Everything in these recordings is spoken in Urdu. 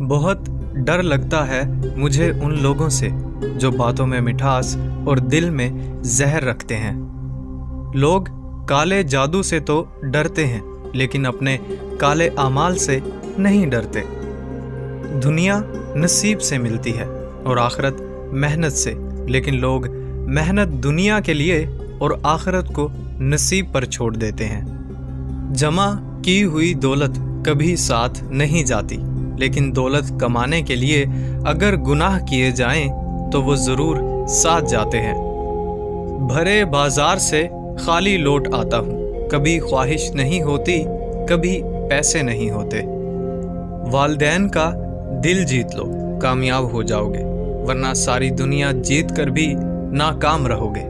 بہت ڈر لگتا ہے مجھے ان لوگوں سے جو باتوں میں مٹھاس اور دل میں زہر رکھتے ہیں۔ لوگ کالے جادو سے تو ڈرتے ہیں لیکن اپنے کالے اعمال سے نہیں ڈرتے۔ دنیا نصیب سے ملتی ہے اور آخرت محنت سے، لیکن لوگ محنت دنیا کے لیے اور آخرت کو نصیب پر چھوڑ دیتے ہیں۔ جمع کی ہوئی دولت کبھی ساتھ نہیں جاتی، لیکن دولت کمانے کے لیے اگر گناہ کیے جائیں تو وہ ضرور ساتھ جاتے ہیں۔ بھرے بازار سے خالی لوٹ آتا ہوں، کبھی خواہش نہیں ہوتی، کبھی پیسے نہیں ہوتے۔ والدین کا دل جیت لو، کامیاب ہو جاؤ گے، ورنہ ساری دنیا جیت کر بھی ناکام رہو گے۔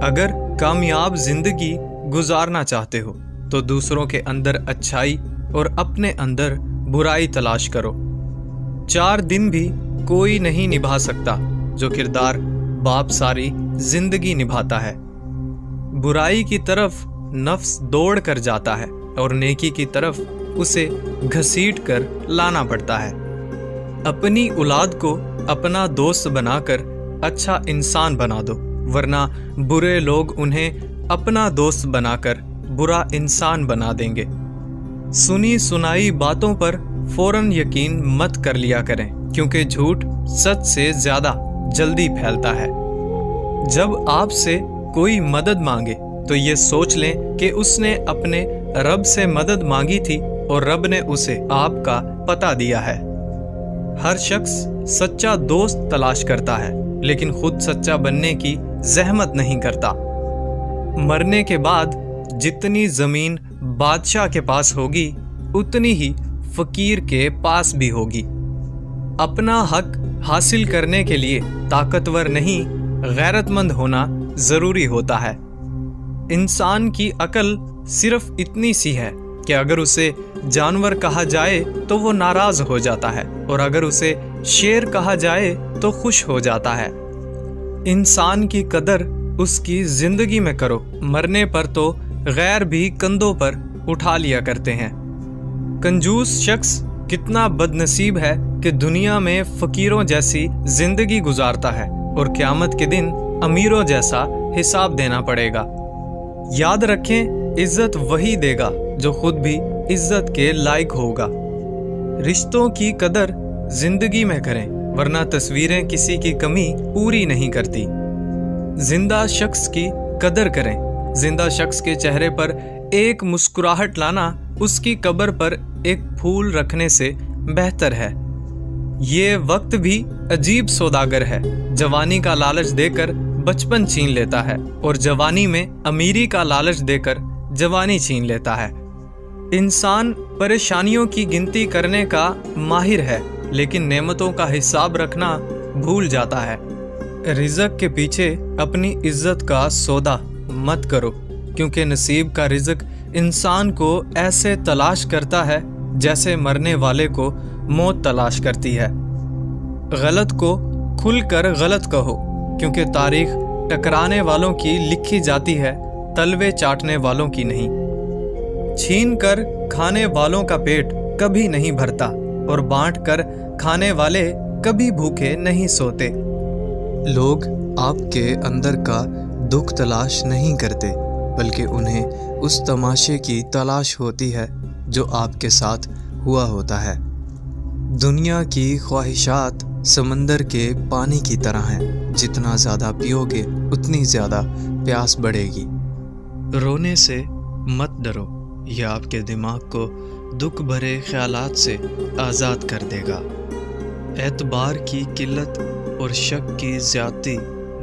اگر کامیاب زندگی گزارنا چاہتے ہو تو دوسروں کے اندر اچھائی اور اپنے اندر برائی تلاش کرو۔ 4 دن بھی کوئی نہیں نبھا سکتا جو کردار باپ ساری زندگی نبھاتا ہے۔ برائی کی طرف نفس دوڑ کر جاتا ہے اور نیکی کی طرف اسے گھسیٹ کر لانا پڑتا ہے۔ اپنی اولاد کو اپنا دوست بنا کر اچھا انسان بنا دو، ورنہ برے لوگ انہیں اپنا دوست بنا کر برا انسان بنا دیں گے۔ سنی سنائی باتوں پر فوراً یقین مت کر لیا کریں، کیونکہ جھوٹ سچ سے زیادہ جلدی پھیلتا ہے۔ جب آپ سے کوئی مدد مانگے تو یہ سوچ لیں کہ اس نے اپنے رب سے مدد مانگی تھی اور رب نے اسے آپ کا پتہ دیا ہے۔ ہر شخص سچا دوست تلاش کرتا ہے لیکن خود سچا بننے کی زحمت نہیں کرتا۔ مرنے کے بعد جتنی زمین بادشاہ کے پاس ہوگی اتنی ہی فقیر کے پاس بھی ہوگی۔ اپنا حق حاصل کرنے کے لیے طاقتور نہیں، غیرت مند ہونا ضروری ہوتا ہے۔ انسان کی عقل صرف اتنی سی ہے کہ اگر اسے جانور کہا جائے تو وہ ناراض ہو جاتا ہے اور اگر اسے شیر کہا جائے تو خوش ہو جاتا ہے۔ انسان کی قدر اس کی زندگی میں کرو، مرنے پر تو غیر بھی کندھوں پر اٹھا لیا کرتے ہیں۔ کنجوس شخص کتنا بد نصیب ہے کہ دنیا میں فقیروں جیسی زندگی گزارتا ہے اور قیامت کے دن امیروں جیسا حساب دینا پڑے گا۔ یاد رکھیں، عزت وہی دے گا جو خود بھی عزت کے لائق ہوگا۔ رشتوں کی قدر زندگی میں کریں، ورنہ تصویریں کسی کی کمی پوری نہیں کرتی۔ زندہ شخص کی قدر کریں، زندہ شخص کے چہرے پر ایک مسکراہٹ لانا اس کی قبر پر ایک پھول رکھنے سے بہتر ہے۔ یہ وقت بھی عجیب سوداگر ہے، جوانی کا لالچ دے کر بچپن چھین لیتا ہے اور جوانی میں امیری کا لالچ دے کر جوانی چھین لیتا ہے۔ انسان پریشانیوں کی گنتی کرنے کا ماہر ہے لیکن نعمتوں کا حساب رکھنا بھول جاتا ہے۔ رزق کے پیچھے اپنی عزت کا سودا مت کرو، کیونکہ نصیب کا رزق انسان کو ایسے تلاش کرتا ہے جیسے مرنے والے کو موت تلاش کرتی ہے۔ غلط کو کھل کر غلط کہو، کیونکہ تاریخ ٹکرانے والوں کی لکھی جاتی ہے، تلوے چاٹنے والوں کی نہیں۔ چھین کر کھانے والوں کا پیٹ کبھی نہیں بھرتا اور بانٹ کر کھانے والے کبھی بھوکے نہیں سوتے۔ لوگ آپ کے اندر کا دکھ تلاش نہیں کرتے، بلکہ انہیں اس تماشے کی تلاش ہوتی ہے جو آپ کے ساتھ ہوا ہوتا ہے۔ دنیا کی خواہشات سمندر کے پانی کی طرح ہیں، جتنا زیادہ پیو گے اتنی زیادہ پیاس بڑھے گی۔ رونے سے مت ڈرو، یہ آپ کے دماغ کو دکھ بھرے خیالات سے آزاد کر دے گا۔ اعتبار کی قلت اور شک کی زیادتی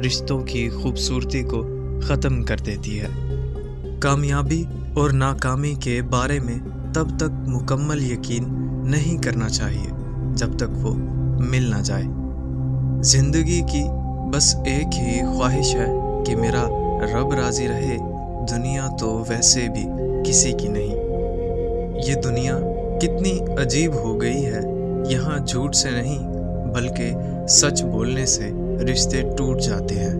رشتوں کی خوبصورتی کو ختم کر دیتی ہے۔ کامیابی اور ناکامی کے بارے میں تب تک مکمل یقین نہیں کرنا چاہیے جب تک وہ مل نہ جائے۔ زندگی کی بس ایک ہی خواہش ہے کہ میرا رب راضی رہے، دنیا تو ویسے بھی کسی کی نہیں۔ یہ دنیا کتنی عجیب ہو گئی ہے، یہاں جھوٹ سے نہیں بلکہ سچ بولنے سے رشتے ٹوٹ جاتے ہیں۔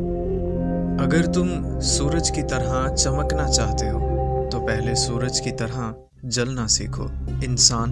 اگر تم سورج کی طرح چمکنا چاہتے ہو تو پہلے سورج کی طرح جلنا سیکھو۔ انسان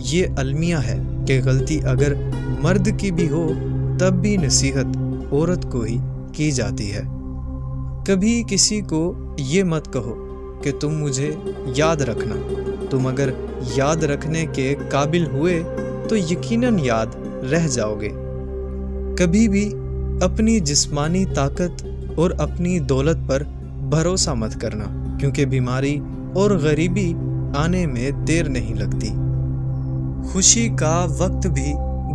یہ المیہ ہے کہ غلطی اگر مرد کی بھی ہو تب بھی نصیحت عورت کو ہی کی جاتی ہے۔ کبھی کسی کو یہ مت کہو کہ تم مجھے یاد رکھنا، تم اگر یاد رکھنے کے قابل ہوئے تو یقیناً یاد رہ جاؤ گے۔ کبھی بھی اپنی جسمانی طاقت اور اپنی دولت پر بھروسہ مت کرنا، کیونکہ بیماری اور غریبی آنے میں دیر نہیں لگتی۔ خوشی کا وقت بھی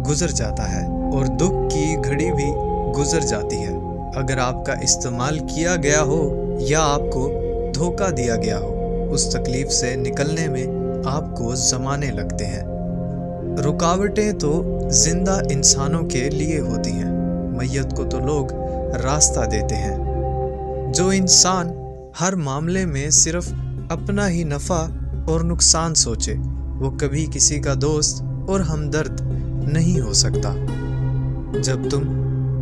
گزر جاتا ہے اور دکھ کی گھڑی بھی گزر جاتی ہے۔ اگر آپ کا استعمال کیا گیا ہو یا آپ کو دھوکہ دیا گیا ہو، اس تکلیف سے نکلنے میں آپ کو زمانے لگتے ہیں۔ رکاوٹیں تو زندہ انسانوں کے لیے ہوتی ہیں، میت کو تو لوگ راستہ دیتے ہیں۔ جو انسان ہر معاملے میں صرف اپنا ہی نفع اور نقصان سوچے، وہ کبھی کسی کا دوست اور ہمدرد نہیں ہو سکتا۔ جب تم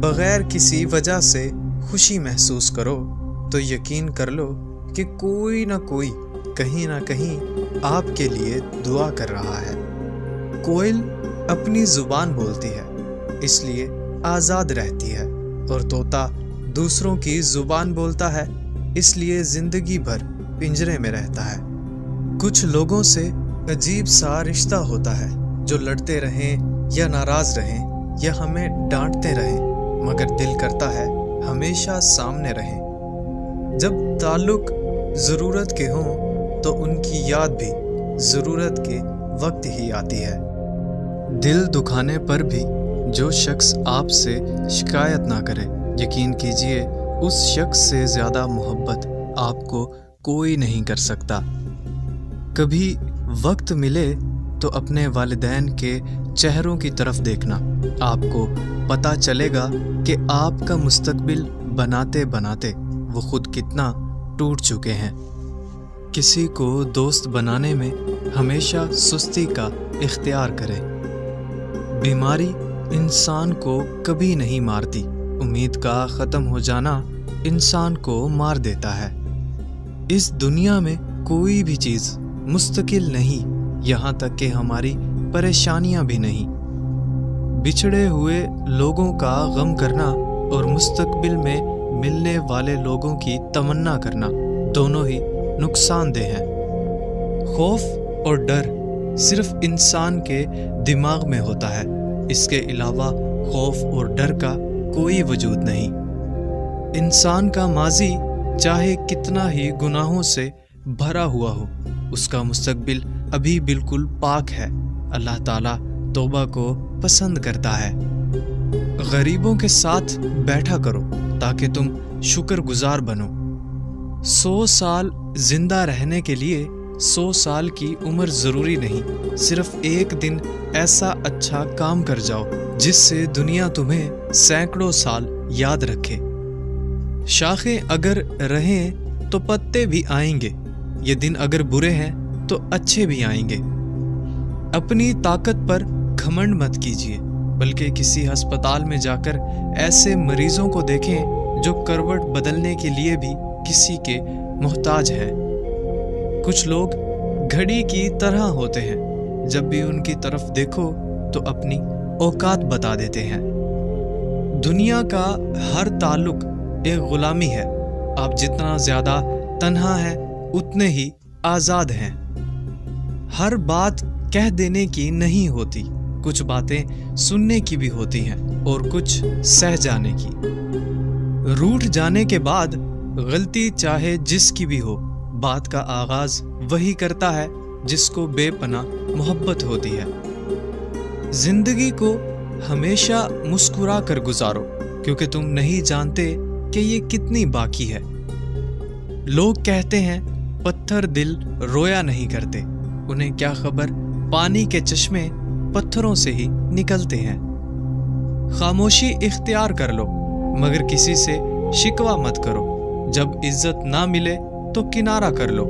بغیر کسی وجہ سے خوشی محسوس کرو تو یقین کر لو کہ کوئی نہ کوئی کہیں نہ کہیں آپ کے لیے دعا کر رہا ہے۔ کوئل اپنی زبان بولتی ہے، اس لیے آزاد رہتی ہے، اور طوطا دوسروں کی زبان بولتا ہے، اس لیے زندگی بھر پنجرے میں رہتا ہے۔ کچھ لوگوں سے عجیب سا رشتہ ہوتا ہے، جو لڑتے رہیں یا ناراض رہیں یا ہمیں ڈانٹتے رہیں، مگر دل کرتا ہے ہمیشہ سامنے رہیں۔ جب تعلق ضرورت کے ہوں تو ان کی یاد بھی ضرورت کے وقت ہی آتی ہے۔ دل دکھانے پر بھی جو شخص آپ سے شکایت نہ کرے، یقین کیجئے اس شخص سے زیادہ محبت آپ کو کوئی نہیں کر سکتا۔ کبھی وقت ملے تو اپنے والدین کے چہروں کی طرف دیکھنا، آپ کو پتہ چلے گا کہ آپ کا مستقبل بناتے بناتے وہ خود کتنا ٹوٹ چکے ہیں۔ کسی کو دوست بنانے میں ہمیشہ سستی کا اختیار کرے۔ بیماری انسان کو کبھی نہیں مارتی، امید کا ختم ہو جانا انسان کو مار دیتا ہے۔ اس دنیا میں کوئی بھی چیز مستقل نہیں، یہاں تک کہ ہماری پریشانیاں بھی نہیں۔ بچھڑے ہوئے لوگوں کا غم کرنا اور مستقبل میں ملنے والے لوگوں کی تمنا کرنا دونوں ہی نقصان دہ ہیں۔ خوف اور ڈر صرف انسان کے دماغ میں ہوتا ہے، اس کے علاوہ خوف اور ڈر کا کوئی وجود نہیں۔ انسان کا ماضی چاہے کتنا ہی گناہوں سے بھرا ہوا ہو، اس کا مستقبل ابھی بالکل پاک ہے۔ اللہ تعالیٰ توبہ کو پسند کرتا ہے۔ غریبوں کے ساتھ بیٹھا کرو تاکہ تم شکر گزار بنو۔ 100 سال زندہ رہنے کے لیے 100 سال کی عمر ضروری نہیں، صرف ایک دن ایسا اچھا کام کر جاؤ جس سے دنیا تمہیں سینکڑوں سال یاد رکھے۔ شاخیں اگر رہیں تو پتے بھی آئیں گے، یہ دن اگر برے ہیں تو اچھے بھی آئیں گے۔ اپنی طاقت پر گھمنڈ مت کیجیے، بلکہ کسی ہسپتال میں جا کر ایسے مریضوں کو دیکھیں جو کروٹ بدلنے کے لیے بھی کسی کے محتاج ہیں۔ کچھ لوگ گھڑی کی طرح ہوتے ہیں، جب بھی ان کی طرف دیکھو تو اپنی اوقات بتا دیتے ہیں۔ دنیا کا ہر تعلق ایک غلامی ہے، آپ جتنا زیادہ تنہا ہیں اتنے ہی آزاد ہیں۔ ہر بات کہہ دینے کی نہیں ہوتی، کچھ باتیں سننے کی بھی ہوتی ہیں اور کچھ سہ جانے کی۔ روٹھ جانے کے بعد غلطی چاہے جس کی بھی ہو، بات کا آغاز وہی کرتا ہے جس کو بے پناہ محبت ہوتی ہے۔ زندگی کو ہمیشہ مسکرا کر گزارو، کیونکہ تم نہیں جانتے کہ یہ کتنی باقی ہے۔ لوگ کہتے ہیں پتھر دل رویا نہیں کرتے، انہیں کیا خبر پانی کے چشمے پتھروں سے ہی نکلتے ہیں۔ خاموشی اختیار کر لو، مگر کسی سے شکوہ مت کرو۔ جب عزت نہ ملے تو کنارہ کر لو۔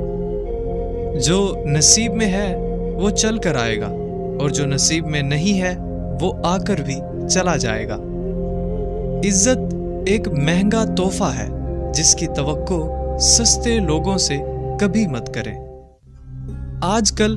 جو نصیب میں ہے وہ چل کر آئے گا، اور جو نصیب میں نہیں ہے وہ آ کر بھی چلا جائے گا۔ عزت ایک مہنگا تحفہ ہے جس کی توقع سستے لوگوں سے کبھی مت کریں۔ آج کل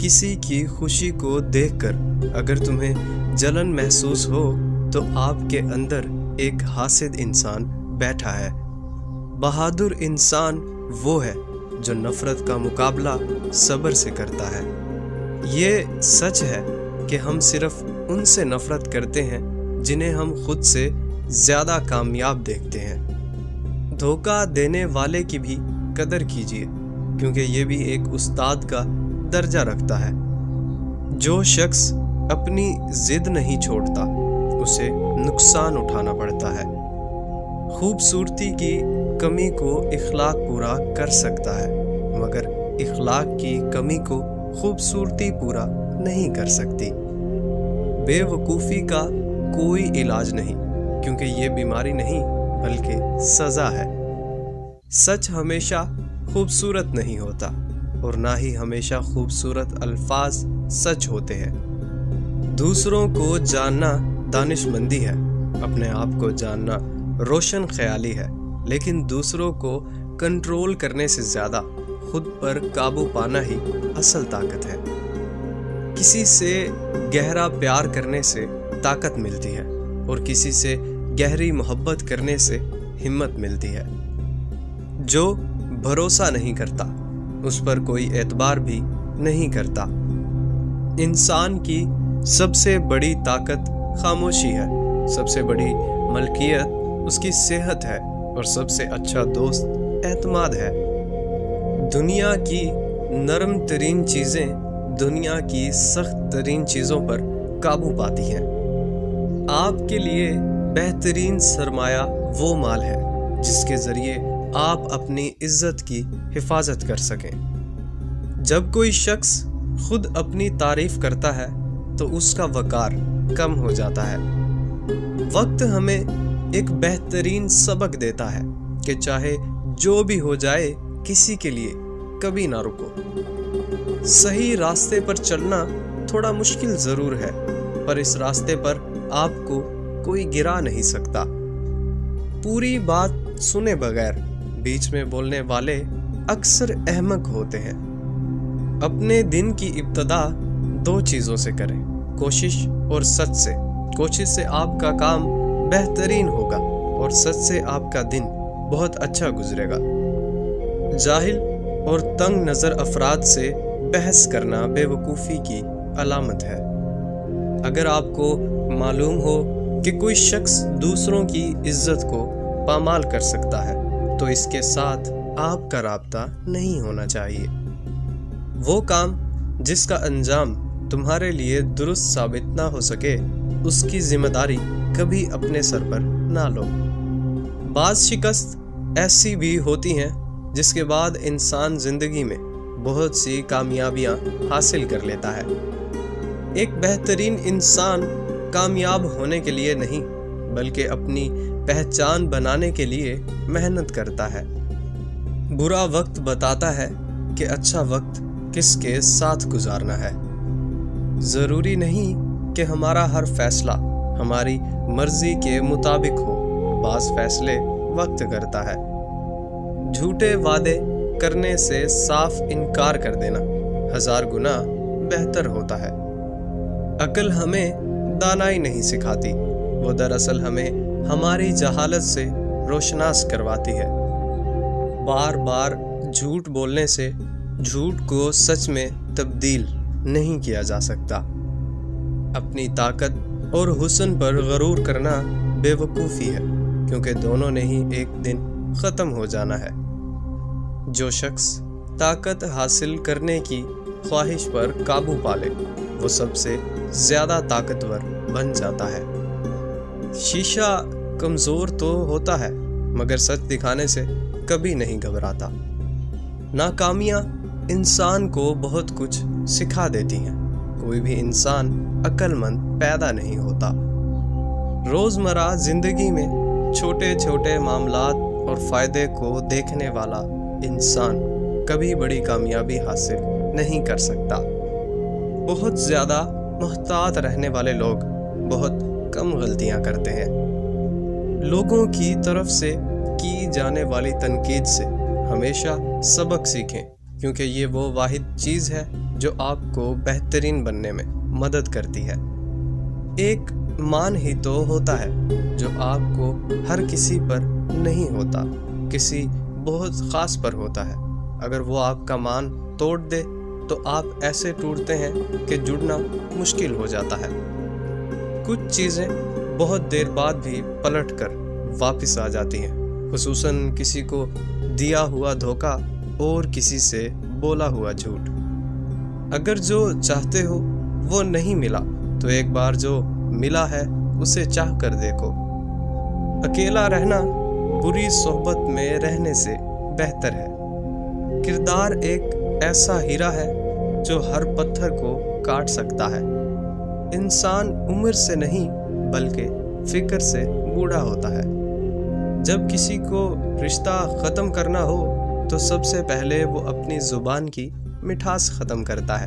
کسی کی خوشی کو دیکھ کر اگر تمہیں جلن محسوس ہو تو آپ کے اندر ایک حاسد انسان بیٹھا ہے۔ بہادر انسان وہ ہے جو نفرت کا مقابلہ صبر سے کرتا ہے۔ یہ سچ ہے کہ ہم صرف ان سے نفرت کرتے ہیں جنہیں ہم خود سے زیادہ کامیاب دیکھتے ہیں۔ دھوکہ دینے والے کی بھی قدر کیجیے، کیونکہ یہ بھی ایک استاد کا درجہ رکھتا ہے۔ جو شخص اپنی ضد نہیں چھوڑتا اسے نقصان اٹھانا پڑتا ہے۔ خوبصورتی کی کمی کو اخلاق پورا کر سکتا ہے، مگر اخلاق کی کمی کو خوبصورتی پورا نہیں کر سکتی۔ بے وقوفی کا کوئی علاج نہیں، کیونکہ یہ بیماری نہیں بلکہ سزا ہے۔ سچ ہمیشہ خوبصورت نہیں ہوتا، اور نہ ہی ہمیشہ خوبصورت الفاظ سچ ہوتے ہیں۔ دوسروں کو جاننا دانش مندی ہے، اپنے آپ کو جاننا روشن خیالی ہے، لیکن دوسروں کو کنٹرول کرنے سے زیادہ خود پر قابو پانا ہی اصل طاقت ہے۔ کسی سے گہرا پیار کرنے سے طاقت ملتی ہے، اور کسی سے گہری محبت کرنے سے ہمت ملتی ہے۔ جو بھروسہ نہیں کرتا اس پر کوئی اعتبار بھی نہیں کرتا۔ انسان کی سب سے بڑی طاقت خاموشی ہے، سب سے بڑی ملکیت اس کی صحت ہے، اور سب سے اچھا دوست اعتماد ہے۔ دنیا کی نرم ترین چیزیں دنیا کی سخت ترین چیزوں پر قابو پاتی ہیں۔ آپ کے لیے بہترین سرمایہ وہ مال ہے جس کے ذریعے آپ اپنی عزت کی حفاظت کر سکیں۔ جب کوئی شخص خود اپنی تعریف کرتا ہے تو اس کا وقار کم ہو جاتا ہے۔ وقت ہمیں ایک بہترین سبق دیتا ہے کہ چاہے جو بھی ہو جائے کسی کے لیے کبھی نہ رکو۔ صحیح راستے پر چلنا تھوڑا مشکل ضرور ہے، پر اس راستے پر آپ کو کوئی گرا نہیں سکتا۔ پوری بات سنے بغیر بیچ میں بولنے والے اکثر احمق ہوتے ہیں۔ اپنے دن کی ابتدا 2 چیزوں سے کریں، کوشش اور سچ سے۔ کوشش سے آپ کا کام بہترین ہوگا، اور سچ سے آپ کا دن بہت اچھا گزرے گا۔ جاہل اور تنگ نظر افراد سے بحث کرنا بے وقوفی کی علامت ہے۔ اگر آپ کو معلوم ہو کہ کوئی شخص دوسروں کی عزت کو پامال کر سکتا ہے تو اس کے ساتھ آپ کا رابطہ نہیں ہونا چاہیے۔ وہ کام جس کا انجام تمہارے لیے درست ثابت نہ ہو سکے اس کی ذمہ داری کبھی اپنے سر پر نہ لو۔ بعض شکست ایسی بھی ہوتی ہیں جس کے بعد انسان زندگی میں بہت سی کامیابیاں حاصل کر لیتا ہے۔ ایک بہترین انسان کامیاب ہونے کے لیے نہیں بلکہ اپنی پہچان بنانے کے لیے محنت کرتا ہے۔ برا وقت بتاتا ہے کہ اچھا وقت کس کے ساتھ گزارنا ہے۔ ضروری نہیں کہ ہمارا ہر فیصلہ ہماری مرضی کے مطابق ہو، بعض فیصلے وقت کرتا ہے۔ جھوٹے وعدے کرنے سے صاف انکار کر دینا 1000 گنا بہتر ہوتا ہے۔ عقل ہمیں دانائی نہیں سکھاتی، وہ دراصل ہمیں ہماری جہالت سے روشناس کرواتی ہے۔ بار بار جھوٹ بولنے سے جھوٹ کو سچ میں تبدیل نہیں کیا جا سکتا۔ اپنی طاقت اور حسن پر غرور کرنا بے وقوفی ہے، کیونکہ دونوں نے ہی ایک دن ختم ہو جانا ہے۔ جو شخص طاقت حاصل کرنے کی خواہش پر قابو پالے وہ سب سے زیادہ طاقتور بن جاتا ہے۔ شیشہ کمزور تو ہوتا ہے مگر سچ دکھانے سے کبھی نہیں گھبراتا۔ ناکامیاں انسان کو بہت کچھ سکھا دیتی ہیں۔ کوئی بھی انسان عقل مند پیدا نہیں ہوتا۔ روزمرہ زندگی میں چھوٹے چھوٹے معاملات اور فائدے کو دیکھنے والا انسان کبھی بڑی کامیابی حاصل نہیں کر سکتا۔ بہت زیادہ محتاط رہنے والے لوگ بہت کم غلطیاں کرتے ہیں۔ لوگوں کی طرف سے کی جانے والی تنقید سے ہمیشہ سبق سیکھیں، کیونکہ یہ وہ واحد چیز ہے جو آپ کو بہترین بننے میں مدد کرتی ہے۔ ایک مان ہی تو ہوتا ہے جو آپ کو ہر کسی پر نہیں ہوتا، کسی بہت خاص پر ہوتا ہے۔ اگر وہ آپ کا مان توڑ دے تو آپ ایسے ٹوٹتے ہیں کہ جڑنا مشکل ہو جاتا ہے۔ کچھ چیزیں بہت دیر بعد بھی پلٹ کر واپس آ جاتی ہیں، خصوصاً کسی کو دیا ہوا دھوکہ اور کسی سے بولا ہوا جھوٹ۔ اگر جو چاہتے ہو وہ نہیں ملا تو ایک بار جو ملا ہے اسے چاہ کر دیکھو۔ اکیلا رہنا بری صحبت میں رہنے سے بہتر ہے۔ کردار ایک ایسا ہیرا ہے جو ہر پتھر کو کاٹ سکتا ہے۔ انسان عمر سے نہیں بلکہ فکر سے بوڑھا ہوتا ہے۔ جب کسی کو رشتہ ختم کرنا ہو تو سب سے پہلے وہ اپنی زبان کی مٹھاس ختم کرتا ہے۔